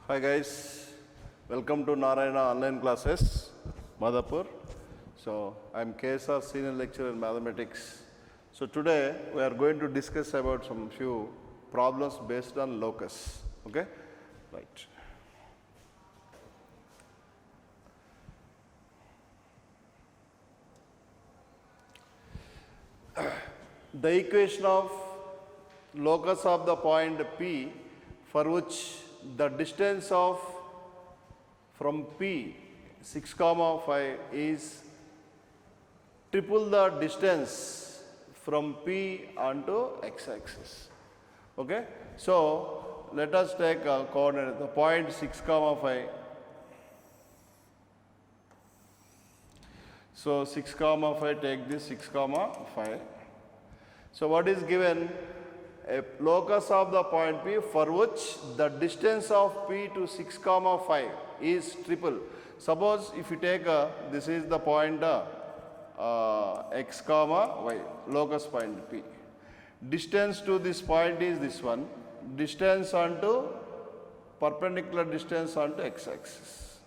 Hi guys, welcome to Narayana online classes, Madhapur. So I'm KSR senior lecturer in mathematics. So today we are going to discuss about some few problems based on locus. Okay, right. The equation of locus of the point P for which the distance of from P 6 comma 5 is triple the distance from P onto x-axis. Okay, so let us take a coordinate the point 6 comma 5. So 6 comma 5, take this 6 comma 5. So what is given? A locus of the point P for which the distance of P to 6 comma 5 is triple. Suppose if you take this is the point x comma y, locus point P. Distance to this point is this one. Distance onto perpendicular distance onto x-axis.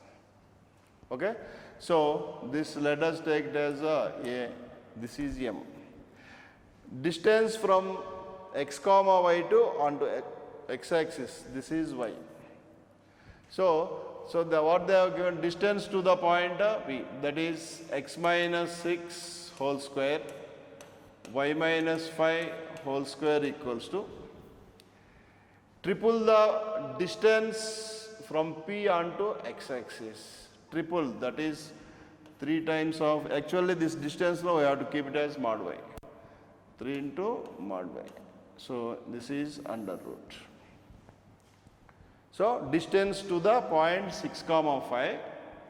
Okay. So this let us take it as a. This is m. Distance from x comma y to onto x-axis, this is y. So what they have given distance to the point P, that is x minus 6 whole square, y minus 5 whole square equals to triple the distance from P onto x-axis. Triple, that is 3 times of, actually this distance now we have to keep it as mod y. 3 into mod y. So this is under root. So distance to the point 6 comma 5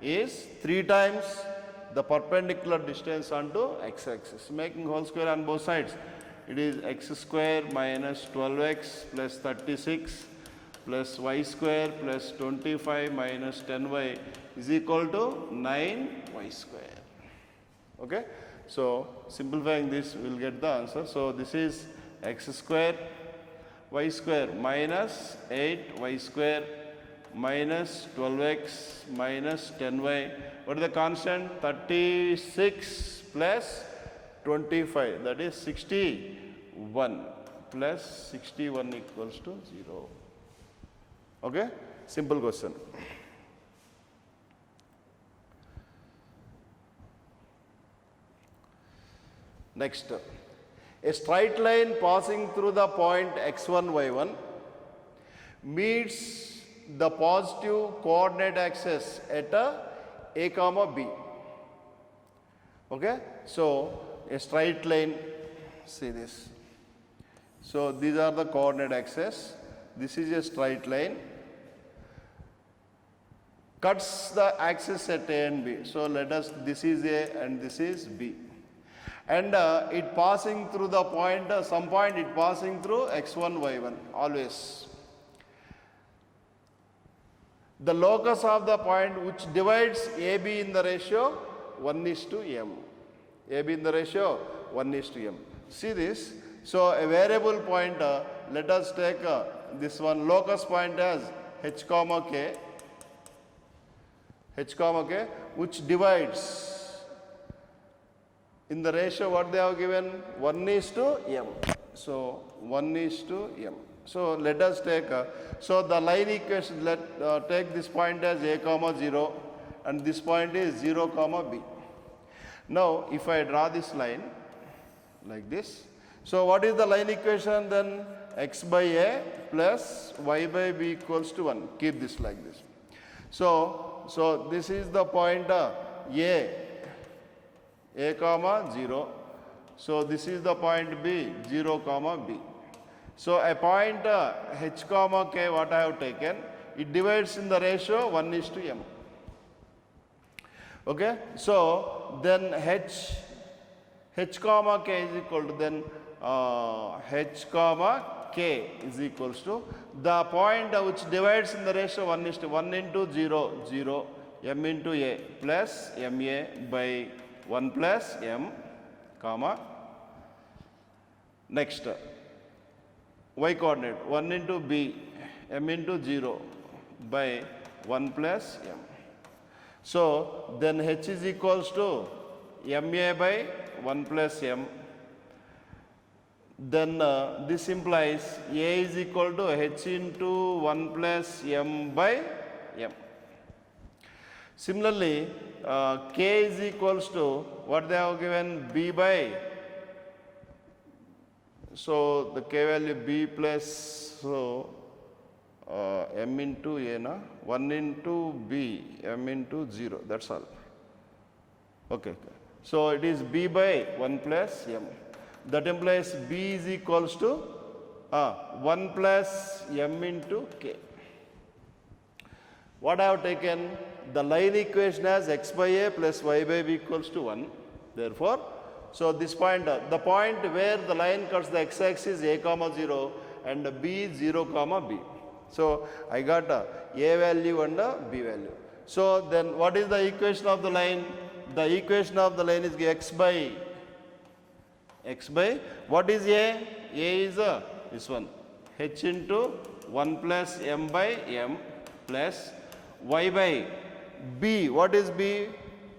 is 3 times the perpendicular distance onto x-axis, making whole square on both sides. It is x square minus 12x plus 36 plus y square plus 25 minus 10y is equal to 9y square. Okay. So simplifying this, we will get the answer. So this is x square y square minus 8y square minus 12x minus 10y. What is the constant? 36 plus 25, that is 61 plus 61 equals to 0. Okay, simple question. Next, a straight line passing through the point x1, y1 meets the positive coordinate axis at a comma b. Okay, so a straight line, see this. So these are the coordinate axes. This is a straight line, cuts the axis at a and b. So let us, this is a and this is b. And it passing through the point, some point it passing through x1, y1, always. The locus of the point which divides AB in the ratio 1:m. AB in the ratio 1:m. See this? So a variable point, let us take this one locus point as h comma k, which divides in the ratio what they have given 1:m. So 1:m. So let us take so the line equation, let take this point as a comma 0 and this point is 0 comma b. Now if I draw this line like this, so what is the line equation then? X by a plus y by b equals to 1. Keep this like this. So this is the point a comma 0. So this is the point b, 0 comma b. So a point h comma k, what I have taken, it divides in the ratio 1:m. Okay. So then h comma k is equal to then h comma k is equals to the point which divides in the ratio 1:1 into 0, 0, m into a plus ma by 1 plus m, comma. Next, y coordinate 1 into b, m into 0, by 1 plus m. So then h is equals to ma by 1 plus m. Then this implies a is equal to h into 1 plus m by m. Similarly, k is equals to what they have given, b by, so the k value b plus, so m into a, na? 1 into b, m into 0, that's all. Okay. So it is b by 1 plus m. That implies b is equals to 1 plus m into k. What I have taken? The line equation as x by a plus y by b equals to 1. Therefore, so this point, the point where the line cuts the x-axis a comma 0 and b 0 comma b. So I got a value and a b value. So then what is the equation of the line? The equation of the line is x by what is a? A is this one, h into 1 plus m by m plus y by b. What is b?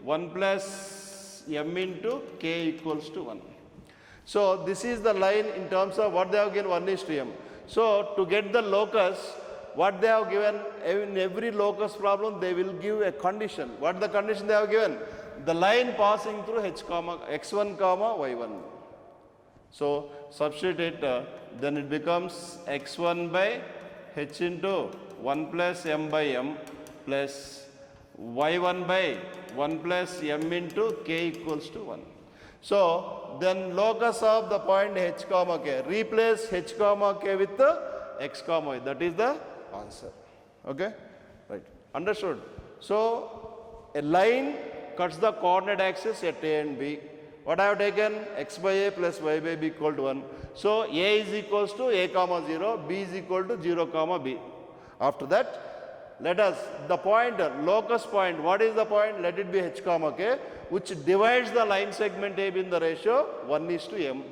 1 plus m into k equals to 1. So this is the line in terms of what they have given, 1 is to m. So to get the locus, what they have given, in every locus problem they will give a condition. What the condition they have given? The line passing through h comma x1 comma y1. So substitute it, then it becomes x1 by h into 1 plus m by m plus y1 by 1 plus m into k equals to 1. So then locus of the point h comma k, replace h comma k with the x comma y, that is the answer. Okay, right, understood. So a line cuts the coordinate axis at a and b. What I have taken? X by a plus y by b equal to 1. So a is equals to a comma 0, b is equal to 0 comma b. After that, let us, the point, locus point, what is the point? Let it be h comma k, which divides the line segment a b in the ratio 1 is to m.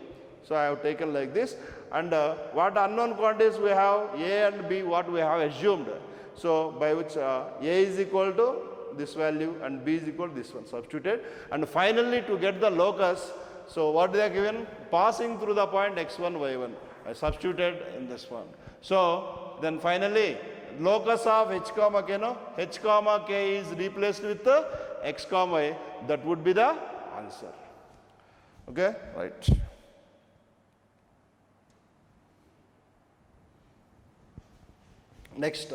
So I have taken like this. And what unknown quantities we have? A and b, what we have assumed. So by which a is equal to this value and b is equal to this one, substituted. And finally to get the locus, so what they are given? Passing through the point x1, y1. I substituted in this one. So then finally locus of h comma k, no? H comma k is replaced with the x comma y. That would be the answer. Okay, right. Next,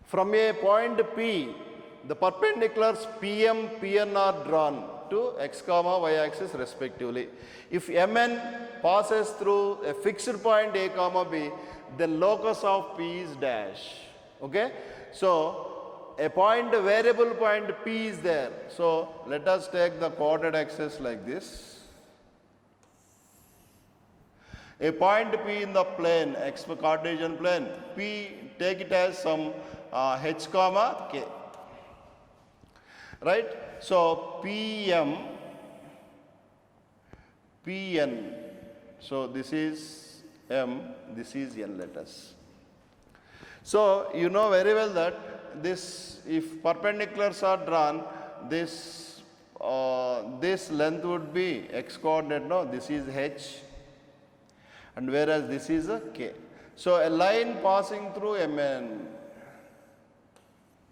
from a point P, the perpendiculars PM, PN are drawn to x comma y axis respectively. If Mn passes through a fixed point a comma b, then locus of P is dash. Okay? So a point, a variable point P is there. So let us take the coordinate axis like this. A point P in the plane, x Cartesian plane, P, take it as some h comma k. Right? So PM, Pn. So this is M, this is N, let us. So you know very well that this, if perpendiculars are drawn, this length would be x coordinate, no? This is h, and whereas this is a k. So a line passing through Mn,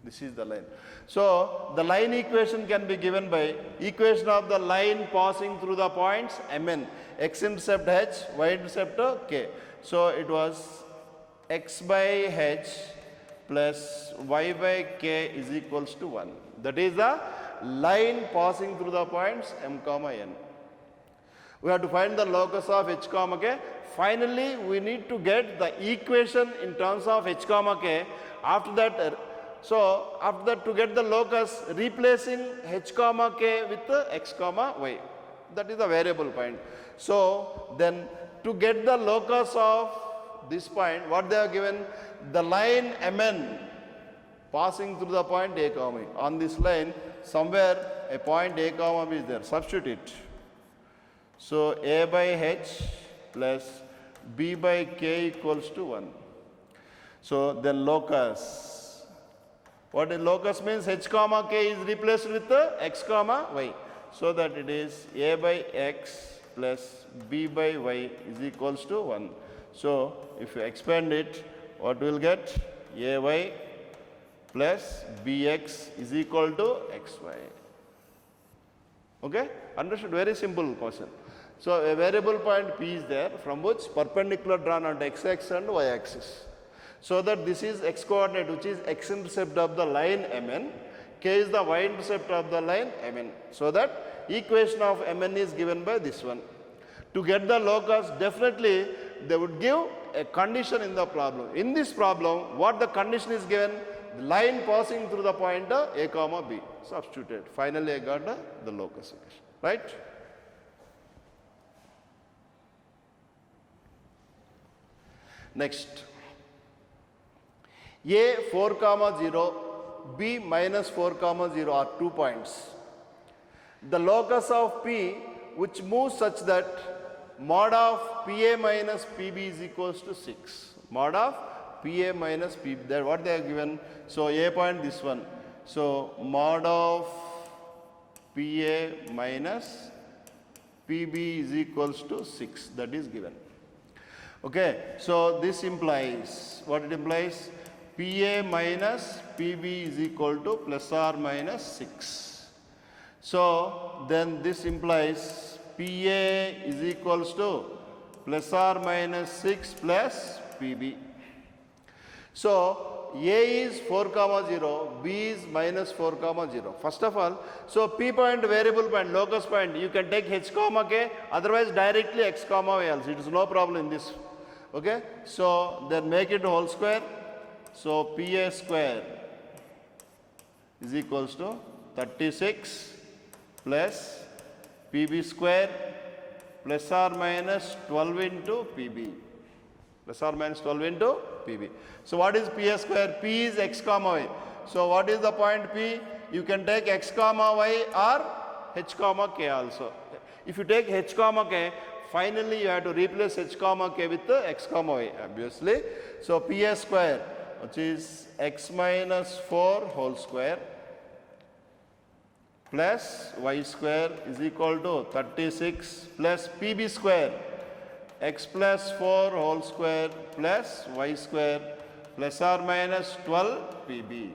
this is the line. So the line equation can be given by equation of the line passing through the points Mn, x-intercept h, y-intercept k. So it was x by h plus y by k is equals to 1. That is the line passing through the points m comma n. We have to find the locus of h comma k. Finally, we need to get the equation in terms of h comma k. After that, to get the locus, replacing h comma k with x comma y. That is the variable point. So then to get the locus of this point, what they have given? The line Mn passing through the point a comma. On this line, somewhere a point a comma b is there. Substitute it. So a by h plus b by k equals to 1. So then locus What is locus means? H comma k is replaced with x comma y. So that it is a by x plus b by y is equals to 1. So if you expand it, what will get? Ay plus bx is equal to xy. Okay? Understood? Very simple question. So a variable point P is there from which perpendicular drawn on x-axis and y-axis. So that this is x coordinate, which is x-intercept of the line Mn, k is the y-intercept of the line Mn. So that equation of Mn is given by this one. To get the locus, definitely they would give a condition in the problem. In this problem, what the condition is given? The line passing through the point a comma b. Substituted. Finally, I got the locus equation. Right? Next. A 4 comma 0, B minus 4 comma 0 are 2 points. The locus of P which moves such that mod of PA minus PB is equals to 6. Mod of PA minus PB, that what they are given. So A point this one. So mod of PA minus PB is equals to 6, that is given. Okay, so this implies, what it implies? PA minus PB is equal to plus or minus 6. So then this implies PA is equals to plus or minus 6 plus PB. So A is 4 comma 0, B is minus 4 comma 0. First of all, so P point, variable point, locus point, you can take H comma K, otherwise directly X comma Y else. It is no problem in this. Okay, so then make it whole square. So PA square is equals to 36 plus PB square plus or minus 12 into PB. Plus or minus 12 into PB. So what is PA square? P is x comma y. So what is the point P? You can take x comma y or h comma k also. If you take h comma k, finally you have to replace h comma k with x comma y, obviously. So PA square, which is x minus 4 whole square plus y square is equal to 36 plus PB square, x plus 4 whole square plus y square plus or minus 12 PB.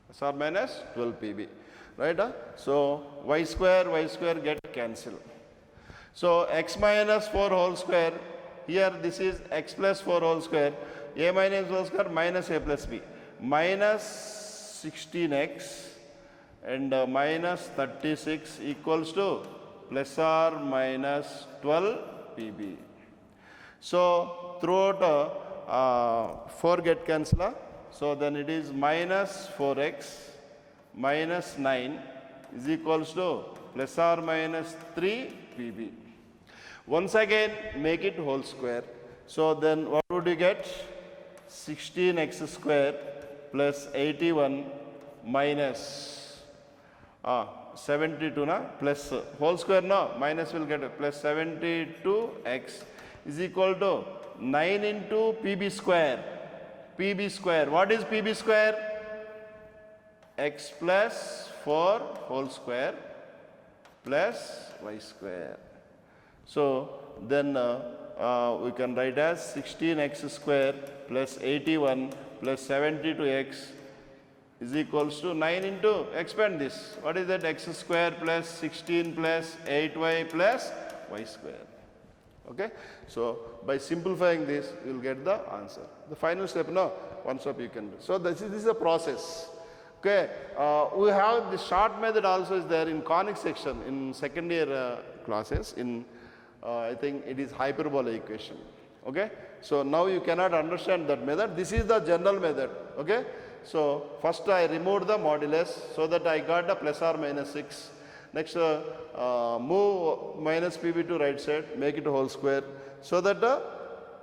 Plus or minus 12 PB. Right? So y square get cancelled. So x minus 4 whole square, here this is x plus 4 whole square, a minus whole square minus a plus b, minus 16x and minus 36 equals to plus or minus 12 PB. So throughout 4 get cancelled, so then it is minus 4x minus 9 is equals to plus or minus 3 PB. Once again make it whole square. So then what would you get? 16x square plus 81 minus 72 na, plus whole square no, minus will get plus 72x is equal to 9 into PB square. PB square, what is PB square? X plus 4 whole square plus y square. So then we can write as 16x square plus 81 plus 72x is equals to 9 into, expand this. What is that? X square plus 16 plus 8y plus y square. Okay. So by simplifying this, you will get the answer. The final step, no, one step you can do. So this is a process. Okay. We have the short method also is there in conic section in second year classes in I think it is hyperbola equation. Okay. So now you cannot understand that method. This is the general method. Okay. So first I removed the modulus so that I got the plus or minus 6. Next move minus PB to right side, make it whole square. So that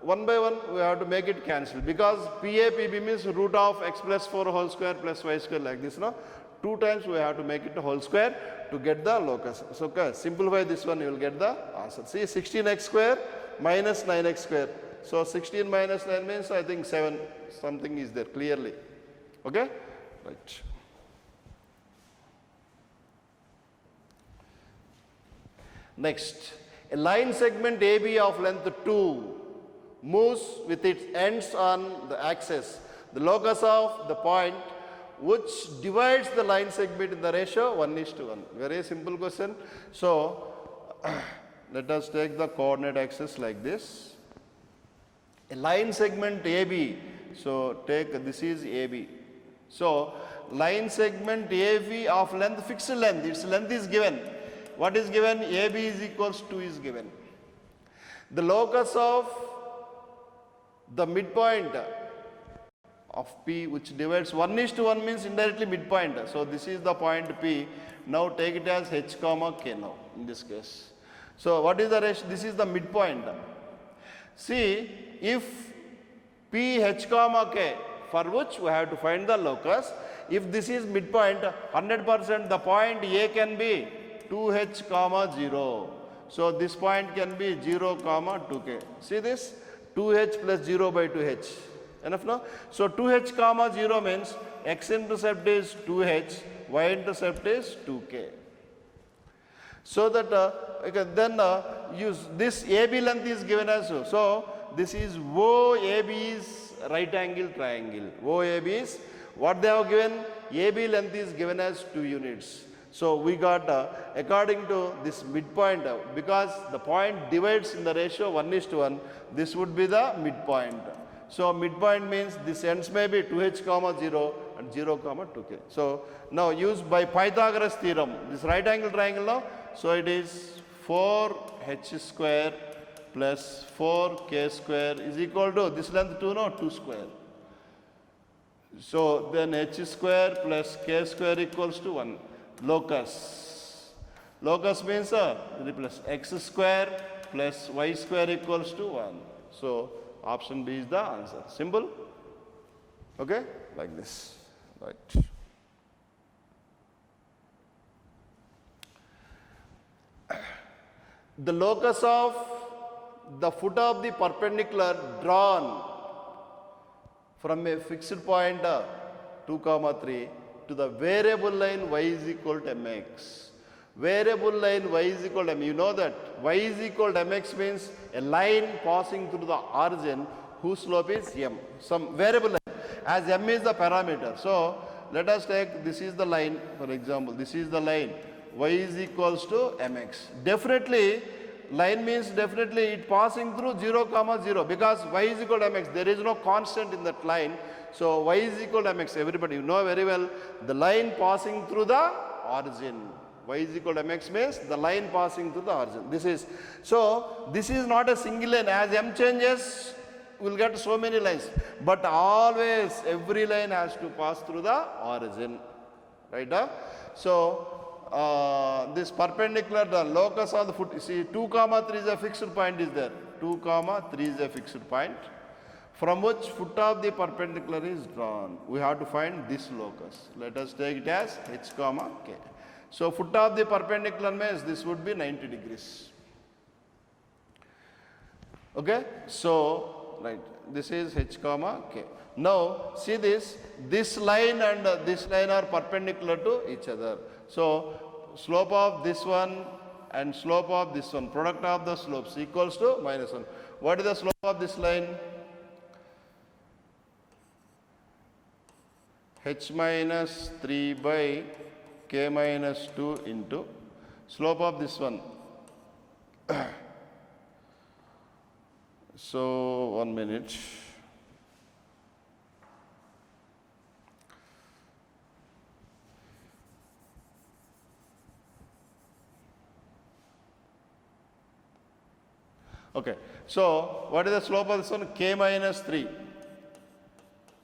one by one we have to make it cancel, because PA PB means root of x plus 4 whole square plus y square like this. No? 2 times we have to make it a whole square to get the locus. So okay, simplify this one, you will get the answer. See 16x square minus 9x square. So 16 minus 9 means I think 7 something is there clearly. Okay. Right. Next, a line segment AB of length 2 moves with its ends on the axis. The locus of the point which divides the line segment in the ratio 1:1. Very simple question. So, let us take the coordinate axis like this. A line segment AB. So, take this is AB. So, line segment AB of length, fixed length, its length is given. What is given? AB is equals 2 is given. The locus of the midpoint of P which divides 1:1 means indirectly midpoint. So, this is the point P. Now, take it as H comma K now in this case. So, what is the ratio? This is the midpoint. See, if P H comma K, for which we have to find the locus, if this is midpoint, 100% the point A can be 2H comma 0. So, this point can be 0 comma 2K. See this? 2H plus 0 by 2H. Enough now? So, 2H comma 0 means x-intercept is 2H, y-intercept is 2K. So that then use this AB length is given as so. So, this is OAB is right angle triangle. OAB is what they have given? AB length is given as 2 units. So, we got according to this midpoint, because the point divides in the ratio 1:1, this would be the midpoint. So, midpoint means this ends may be 2H comma 0 and 0 comma 2K. So, now used by Pythagoras theorem, this right angle triangle now, so it is 4H square plus 4K square is equal to this length 2 no 2 square. So, then H square plus K square equals to 1. Locus. Locus means replace x square plus y square equals to 1. So, option B is the answer. Simple? Okay? Like this. Right. The locus of the foot of the perpendicular drawn from a fixed point 2 comma 3 to the variable line y is equal to mx. Variable line y is equal to m. You know that y is equal to mx means a line passing through the origin whose slope is m. Some variable line, as m is the parameter. So, let us take this is the line, for example, this is the line, y is equals to mx. Definitely, line means definitely it passing through 0 comma 0, because y is equal to mx. There is no constant in that line. So, y is equal to mx. Everybody, you know very well the line passing through the origin. Y is equal to mx means the line passing through the origin. This is, so this is not a single line. As m changes, we will get so many lines. But always every line has to pass through the origin. Right? So, this perpendicular, the locus of the foot, you see 2 comma 3 is a fixed point is there. 2 comma 3 is a fixed point, from which foot of the perpendicular is drawn. We have to find this locus. Let us take it as h comma k. So, foot of the perpendicular means this would be 90 degrees. Okay. So, right, this is h comma k. Now, see this line and this line are perpendicular to each other. So, slope of this one and slope of this one, product of the slopes equals to -1. What is the slope of this line? H minus 3 by k minus 2 into slope of this one. So, 1 minute. Okay. So, what is the slope of this one? K minus 3.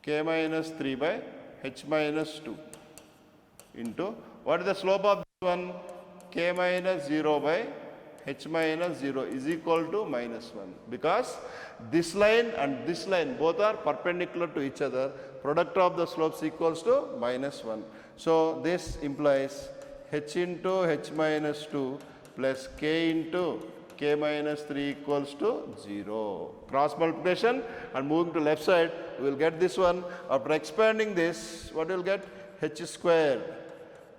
K minus 3 by h minus 2 into what is the slope of this one? K minus 0 by h minus 0 is equal to -1, because this line and this line both are perpendicular to each other. Product of the slopes equals to -1. So, this implies h into h minus 2 plus k into k minus 3 equals to 0. Cross multiplication and moving to left side, we will get this one. After expanding this, what we will get? h square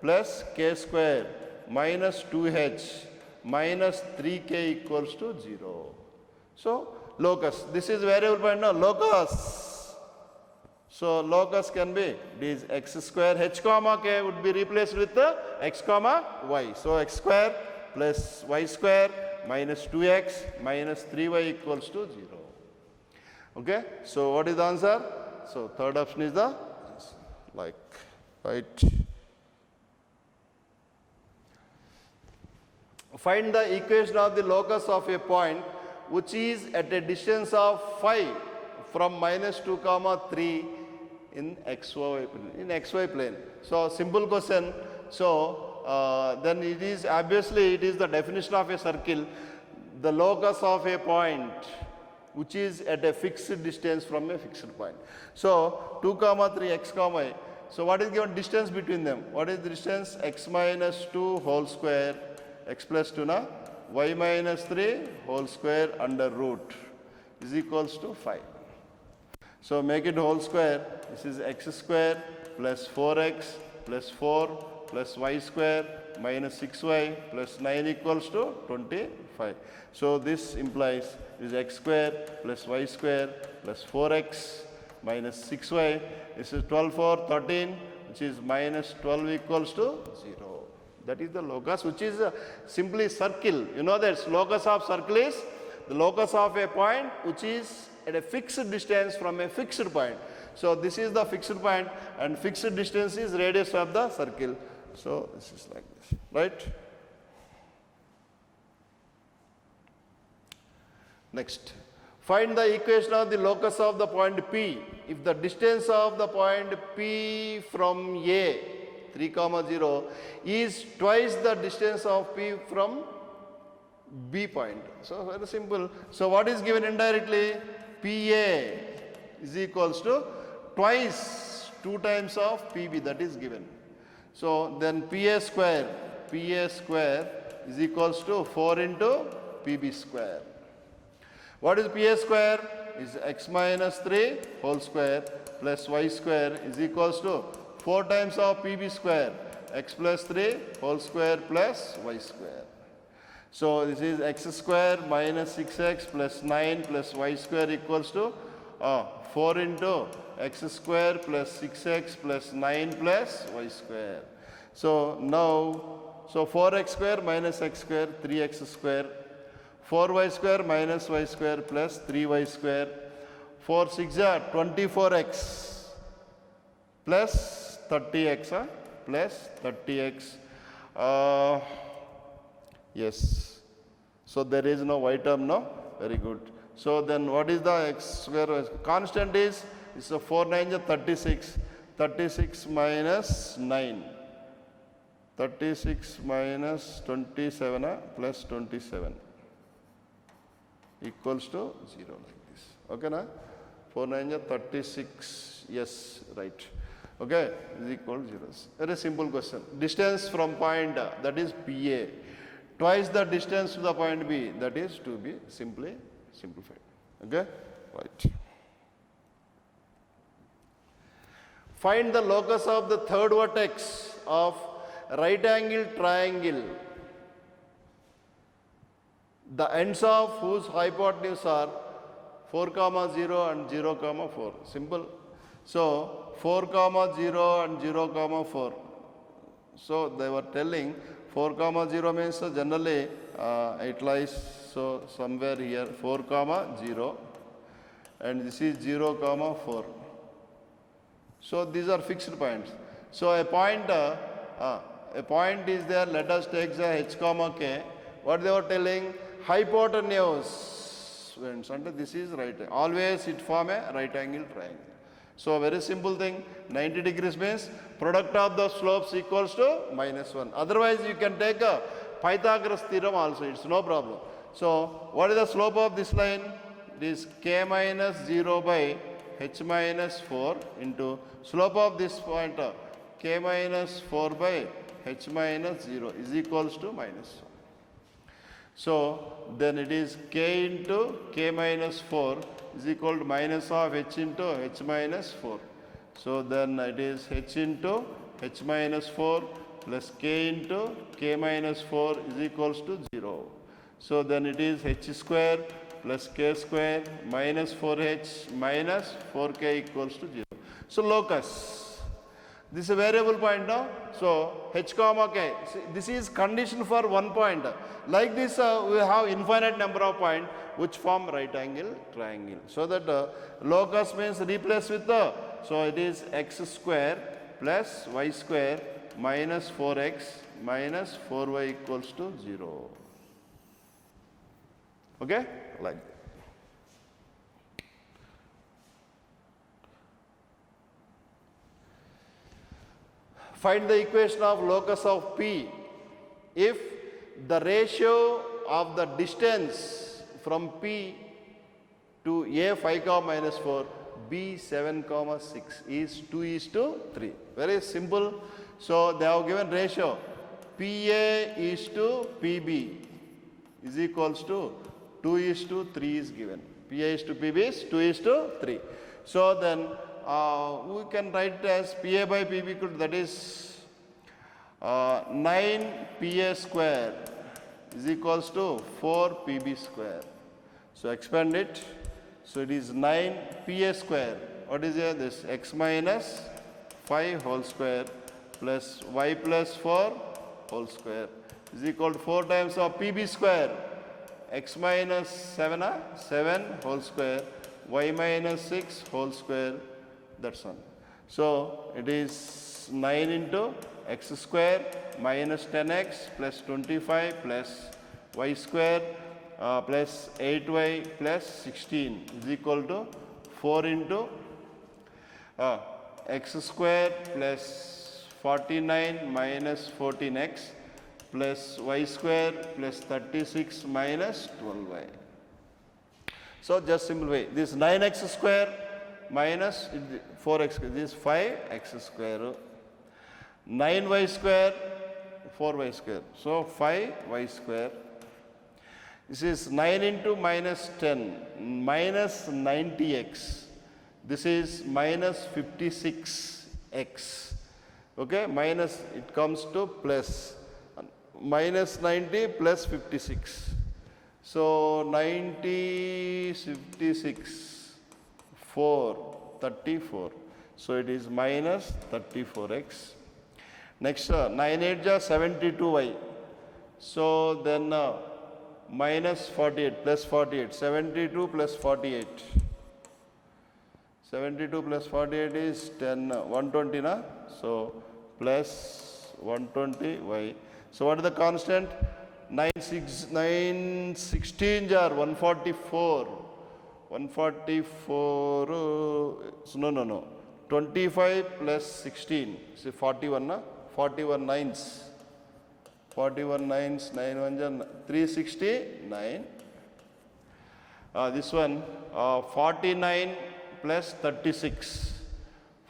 plus k square minus 2h minus 3k equals to 0. So locus, this is variable point now, locus. So locus can be, it is x square, h comma k would be replaced with the x comma y. So x square plus y square minus 2x minus 3y equals to 0. Okay, so what is the answer? So third option is the like, right. Find the equation of the locus of a point which is at a distance of 5 from minus 2 comma 3 in xy plane. So simple question. So then it is obviously it is the definition of a circle, the locus of a point which is at a fixed distance from a fixed point. So 2 comma 3 x comma y. So what is given distance between them? What is the distance? X minus 2 whole square, x plus 2 na, y minus 3 whole square under root is equals to 5. So make it whole square. This is x square plus 4x plus 4 plus y square minus 6y plus 9 equals to 25. So this implies is x square plus y square plus 4x minus 6y. This is 12 4 13, which is minus 12 equals to 0. That is the locus, which is simply circle. You know that locus of circle is the locus of a point which is at a fixed distance from a fixed point. So this is the fixed point and fixed distance is radius of the circle. So this is like this, right? Next, find the equation of the locus of the point P. If the distance of the point P from A 3 comma 0 is twice the distance of P from B point. So very simple. So what is given indirectly? PA is equals to twice 2 times of PB, that is given. So then PA square is equals to 4 into PB square. What is PA square? Is x minus 3 whole square plus y square is equals to 4 times of PB square, x plus 3 whole square plus y square. So this is x square minus 6x plus 9 plus y square equals to 4 into x square plus 6x plus 9 plus y square. So now, so 4x square minus x square, 3x square, 4y square minus y square plus 3y square, 4 6 are 24x plus 30x plus 30x. Yes. So there is no y term, no? Very good. So then what is the x square? Constant is a 4 9 is 36. 36 minus 9. 36 minus 27 plus 27 equals to 0 like this. Okay, na? 4 9 is 36. Yes, right. Okay, is equal to 0. Very simple question. Distance from point that is PA. Twice the distance to the point B, that is to be simply simplified. Okay, right. Find the locus of the third vertex of right angle triangle, the ends of whose hypotenuse are 4 comma 0 and 0 comma 4. Simple. So 4 comma 0 and 0 comma 4. So they were telling 4 comma 0 means generally it lies so somewhere here 4 comma 0 and this is 0 comma 4. So these are fixed points. So a point is there. Let us take the h comma k. What they were telling? Hypotenuse. And this is right. Always it form a right angle triangle. So very simple thing. 90 degrees means product of the slopes equals to -1. Otherwise you can take a Pythagoras theorem also. It's no problem. So what is the slope of this line? It is k minus 0 by h minus 4 into slope of this point k minus 4 by h minus 0 is equals to -1. So then it is k into k minus 4 is equal to minus of h into h minus 4. So then it is h into h minus 4 plus k into k minus 4 is equals to 0. So then it is h square plus k square minus 4h minus 4k equals to 0. So locus. This is a variable point now. So h comma k. See, this is condition for one point. Like this, we have infinite number of points which form right angle triangle. So that locus means replace with the. So it is x square plus y square minus 4x minus 4y equals to 0. Okay? Like that. Find the equation of locus of P if the ratio of the distance from P to A 5 comma minus 4, B 7 comma 6 is 2 is to 3. Very simple. So they have given ratio PA is to PB is equals to 2 is to 3 is given. PA is to PB is 2 is to 3. So then we can write as PA by PB equal to, that is 9 PA square is equals to 4 PB square. So expand it. So it is 9 PA square. What is here? This x minus 5 whole square plus y plus 4 whole square is equal to 4 times of PB square. X minus 7 whole square, y minus 6 whole square. That's one. So it is 9 into x square minus 10x plus 25 plus y square plus 8y plus 16 is equal to 4 into x square plus 49 minus 14x plus y square plus 36 minus 12y. So just simple way. This 9x square minus 4x, this is 5x square, 9y square, 4y square. So 5y square. This is 9 into minus 10, minus 90x. This is minus 56x. Okay, minus, it comes to plus. Minus 90 plus 56. So 90, 56, 4, 34. So it is minus 34x. Next, 9 8 is 72y. So then minus 48 plus 48. 72 plus 48. 72 plus 48 is 10, 120 na? So plus 120y. So what is the constant? 9 16 jar 144. 144. No. 25 plus 16. See 41 na? 41 nines. 41 nines, 9 1 jar 369. This one 49 plus 36.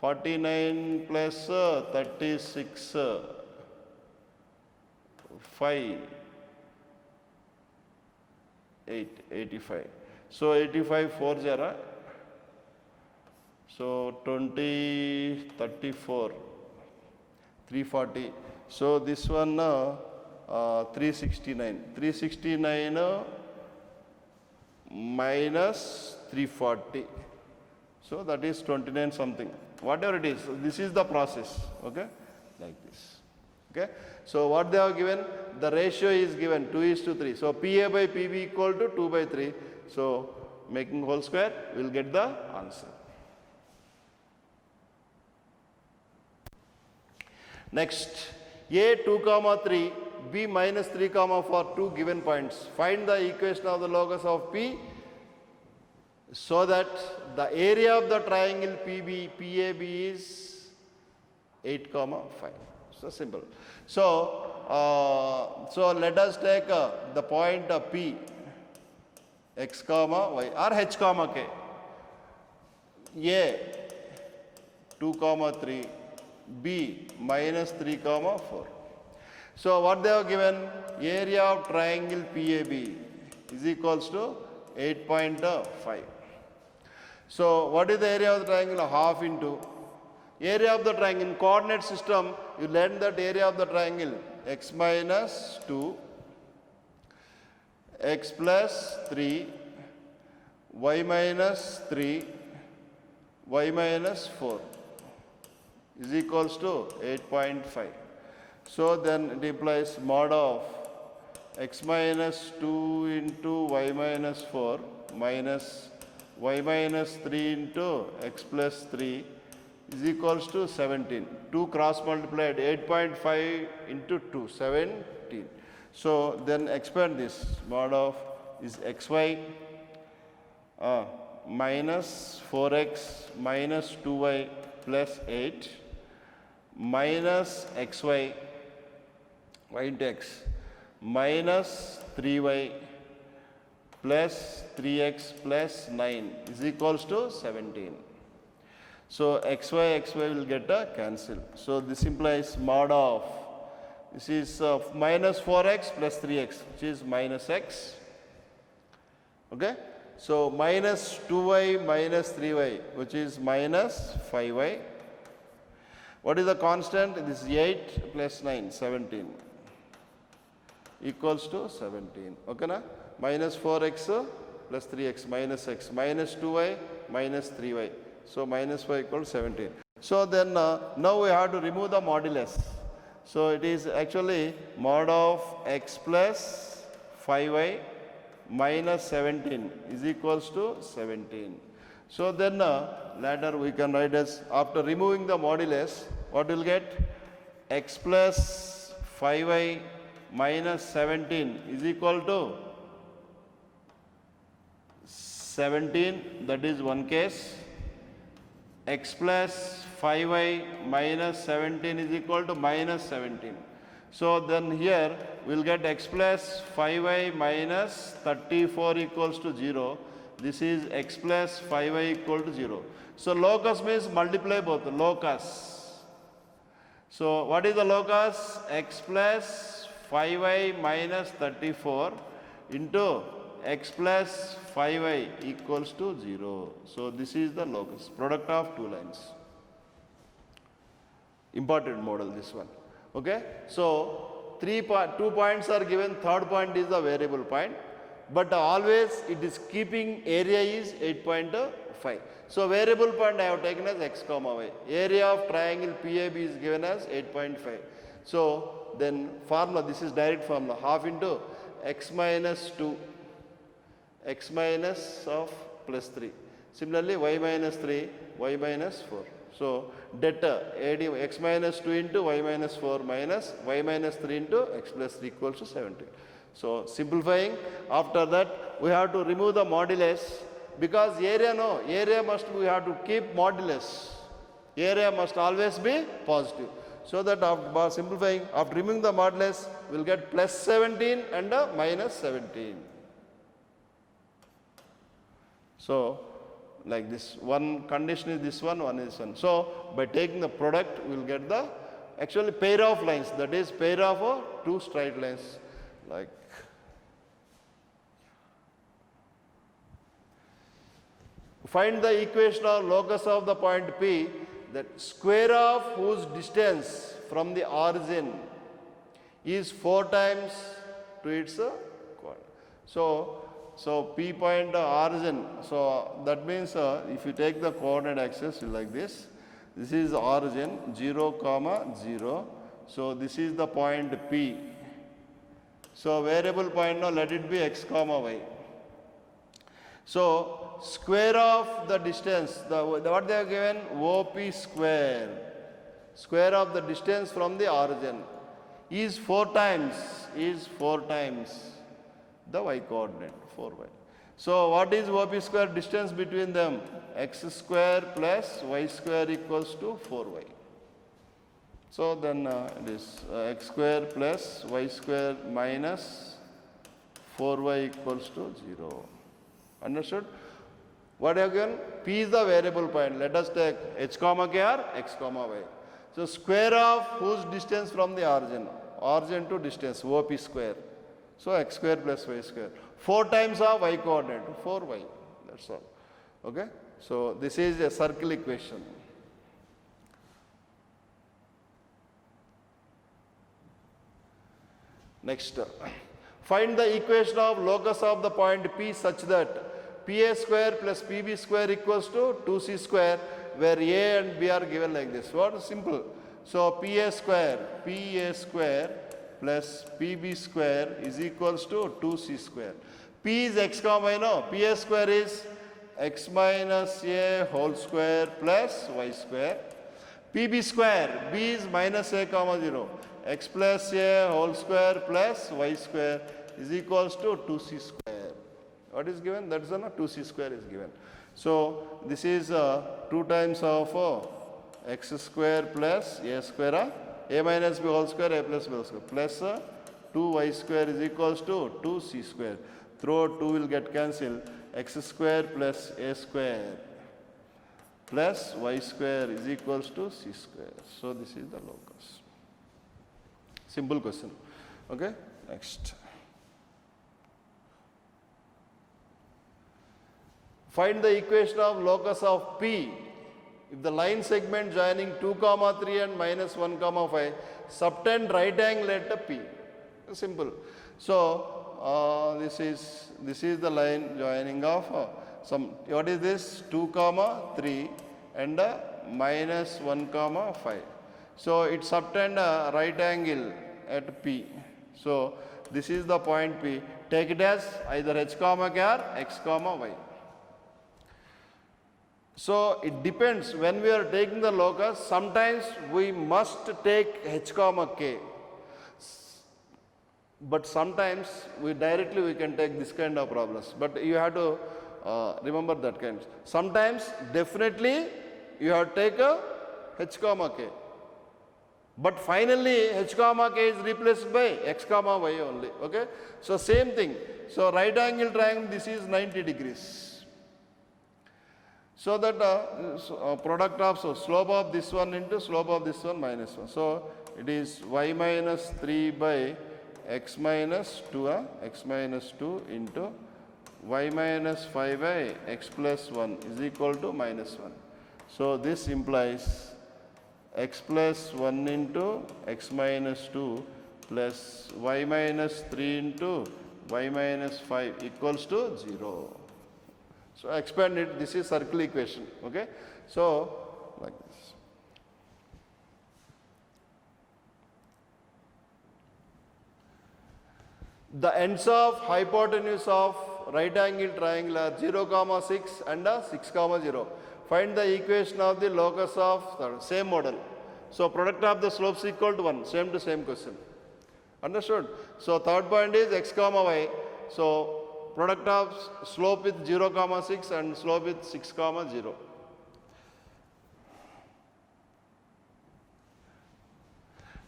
49 plus 36. 5, 8, 85. So 85 4 0. So 20, 34, 340. So this one 369. 369 minus 340. So that is 29 something. Whatever it is, this is the process. Okay, like this. Okay. So what they have given, the ratio is given 2 is to 3. So PA by PB equal to 2 by 3. So making whole square, we will get the answer. Next, A 2 comma 3, B minus 3 comma 4, 2 given points. Find the equation of the locus of P so that the area of the triangle PAB is 8 comma 5. So simple. So, so let us take the point P, x comma y or h comma k. A 2 comma 3, B minus 3 comma 4. So what they have given, area of triangle PAB is equals to 8.5. So what is the area of the triangle? Half into Area of the triangle, in coordinate system, you learn that area of the triangle, x minus 2, x plus 3, y minus 3, y minus 4 is equals to 8.5. So then it implies mod of x minus 2 into y minus 4 minus y minus 3 into x plus 3 is equals to 17. 2 cross multiplied, 8.5 into 2, 17. So then expand this, mod of is xy minus 4x minus 2y plus 8 minus xy, y into x, minus 3y plus 3x plus 9 is equals to 17. So xy will get a cancel. So this implies mod of, this is minus 4x plus 3x, which is minus x. Okay. So minus 2y minus 3y, which is minus 5y. What is the constant? This is 8 plus 9, 17 equals to 17. Okay na? Minus 4x plus 3x minus x minus 2y minus 3y. So minus 5 equals 17. So then now we have to remove the modulus. So it is actually mod of x plus 5y minus 17 is equals to 17. So then later we can write as, after removing the modulus, what will get? X plus 5y minus 17 is equal to 17, that is one case. X plus 5y minus 17 is equal to minus 17. So then here we will get x plus 5y minus 34 equals to 0. This is x plus 5y equal to 0. So locus means multiply both, locus. So what is the locus? X plus 5y minus 34 into x plus 5y equals to 0. So this is the locus, product of two lines. Important model, this one. Okay. So 2 points are given, third point is the variable point, but always it is keeping area is 8.5. So variable point I have taken as x comma y. Area of triangle PAB is given as 8.5. So then formula, this is direct formula, half into x minus 2, x minus of plus 3. Similarly y minus 3, y minus 4. So delta AD x minus 2 into y minus 4 minus y minus 3 into x plus 3 equals to 17. So simplifying, after that we have to remove the modulus, because area must, we have to keep modulus. Area must always be positive. So that after simplifying, after removing the modulus, we will get plus 17 and minus 17. So like this, one condition is this one is this one. So by taking the product, we will get the actually pair of lines, that is pair of two straight lines. Like find the equation of locus of the point P, that square of whose distance from the origin is 4 times to its coordinate. So P point origin, so that means if you take the coordinate axis like this is origin 0, 0. So this is the point P. So variable point now let it be x, y. So square of the distance, what they have given, OP square, square of the distance from the origin is 4 times the y coordinate, 4y. So what is OP square? Distance between them, x square plus y square equals to 4y. So then it is x square plus y square minus 4y equals to 0. Understood? What again? P is the variable point. Let us take h comma k or x comma y. So square of whose distance from the origin to distance, OP square. So x square plus y square. 4 times of y coordinate, 4y. That's all. Okay? So this is a circle equation. Next, find the equation of locus of the point P such that PA square plus PB square equals to 2C square, where A and B are given like this. What is simple? So PA square plus PB square is equals to 2C square. P is x comma, you know, PA square is x minus A whole square plus y square. PB square, B is minus A comma 0, x plus A whole square plus y square is equals to 2C square. What is given? That is 2C square is given. So this is 2 times of x square plus A square, A minus B whole square, A plus B whole square, plus 2y square is equals to 2C square. Through 2 will get cancelled. X square plus A square plus y square is equals to C square. So this is the locus. Simple question. Okay, next. Find the equation of locus of P if the line segment joining 2 comma 3 and minus 1 comma 5 subtend right angle at P. Simple. So this is the line joining of what is this, 2 comma 3 and minus 1 comma 5. So it subtend a right angle at P. So this is the point P. Take it as either h comma k or x comma y. So it depends when we are taking the locus. Sometimes we must take h comma k, but sometimes we can take this kind of problems. But you have to remember that kind. Sometimes definitely you have to take a h comma k, but finally h comma k is replaced by x comma y only. Okay, so same thing. So right angle triangle, this is 90 degrees. So that product of slope of this one into slope of this one minus 1. So it is y minus 3 by x minus 2 into y minus 5 by x plus 1 is equal to minus 1. So this implies x plus 1 into x minus 2 plus y minus 3 into y minus 5 equals to 0. So expand it, this is circle equation. Okay, so like this. The ends of hypotenuse of right angle triangle are 0 comma 6 and 6 comma 0. Find the equation of the locus of the same model. So product of the slopes equal to 1, same to same question. Understood? So third point is x comma y. So product of slope with 0 comma 6 and slope with 6 comma 0.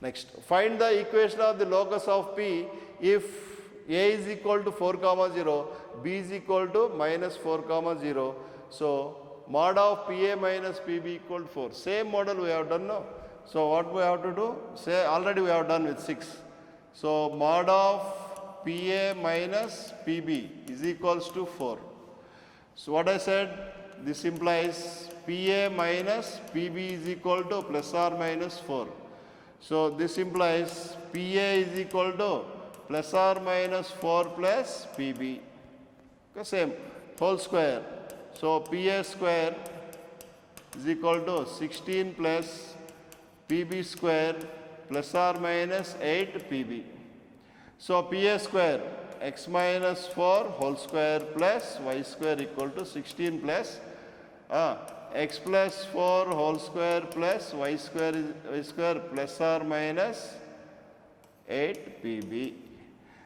Next, find the equation of the locus of P if A is equal to 4 comma 0, B is equal to minus 4 comma 0. So mod of PA minus PB equal to 4. Same model we have done now. So what we have to do? Say already we have done with 6. So mod of PA minus PB is equals to 4. So what I said, this implies PA minus PB is equal to plus or minus 4. So this implies PA is equal to plus or minus 4 plus PB. Okay, same, whole square. So PA square is equal to 16 plus PB square plus or minus 8 PB. So PA square x minus 4 whole square plus y square equal to 16 plus x plus 4 whole square plus y square plus or minus 8 PB.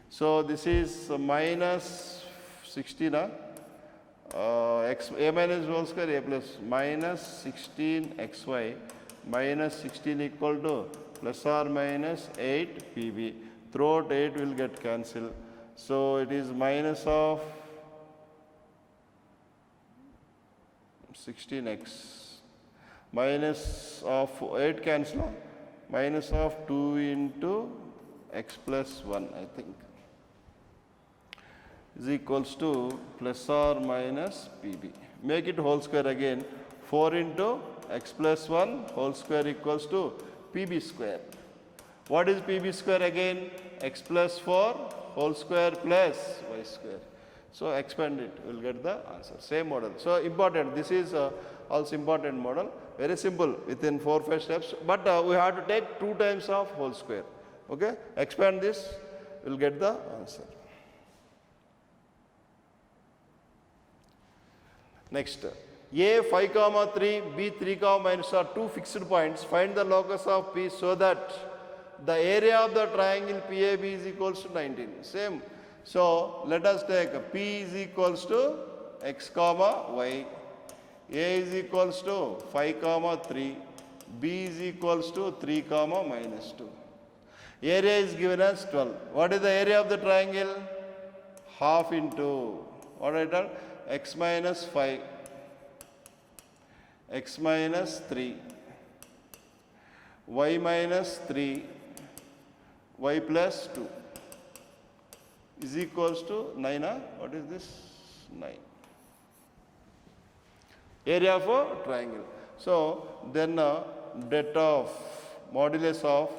So this is minus 16 x a minus whole square a plus minus 16 xy minus 16 equal to plus or minus 8 PB. Throughout 8 will get cancelled. So it is minus of 16x minus of 8 cancel, minus of 2 into x plus 1 I think is equals to plus or minus PB. Make it whole square again. 4 into x plus 1 whole square equals to PB square What is PB square again? X plus 4 whole square plus y square. So expand it, we will get the answer. Same model. So important, this is also important model. Very simple within 4-5 steps, but we have to take 2 times of whole square. Okay, expand this, we will get the answer. Next, A 5 comma 3, B 3 comma minus are two fixed points. Find the locus of P so that the area of the triangle PAB is equals to 19. Same. So let us take P is equals to x comma y, A is equals to 5 comma 3, B is equals to 3 comma minus 2. Area is given as 12. What is the area of the triangle? Half into, what I told? X minus 5, x minus 3, y minus 3, y plus 2 is equals to 9. What is this? 9. Area of a triangle. So then det of modulus of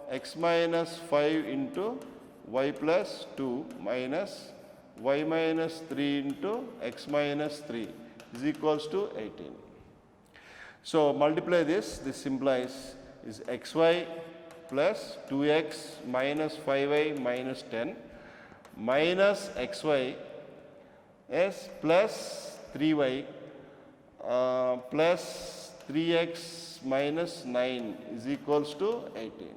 x minus 5 into y plus 2 minus y minus 3 into x minus 3 is equals to 18. So multiply this implies is xy plus 2x minus 5y minus 10 minus xy is plus 3y plus 3x minus 9 is equals to 18.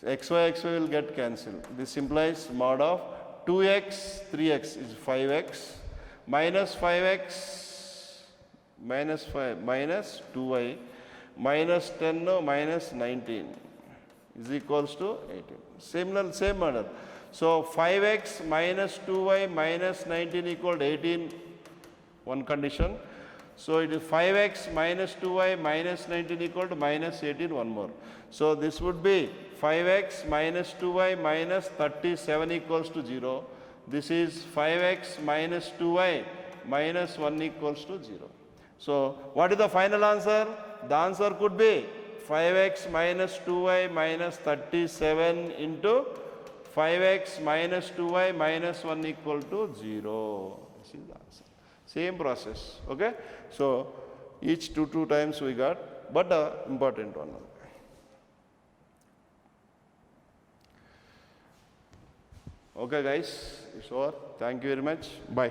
So xy will get cancelled. This implies mod of 2x, 3x is 5x, minus 5x, minus 5, minus 2y, minus 10, no, minus 19 is equals to 18. Same manner. So 5x minus 2y minus 19 equal to 18, one condition. So it is 5x minus 2y minus 19 equal to minus 18, one more. So this would be 5x minus 2y minus 37 equals to 0. This is 5x minus 2y minus 1 equals to 0. So what is the final answer? The answer could be 5x minus 2y minus 37 into 5x minus 2y minus 1 equal to 0. This is the answer. Same process. Okay. So each two times we got, but important one. Okay guys, it's over. Thank you very much. Bye.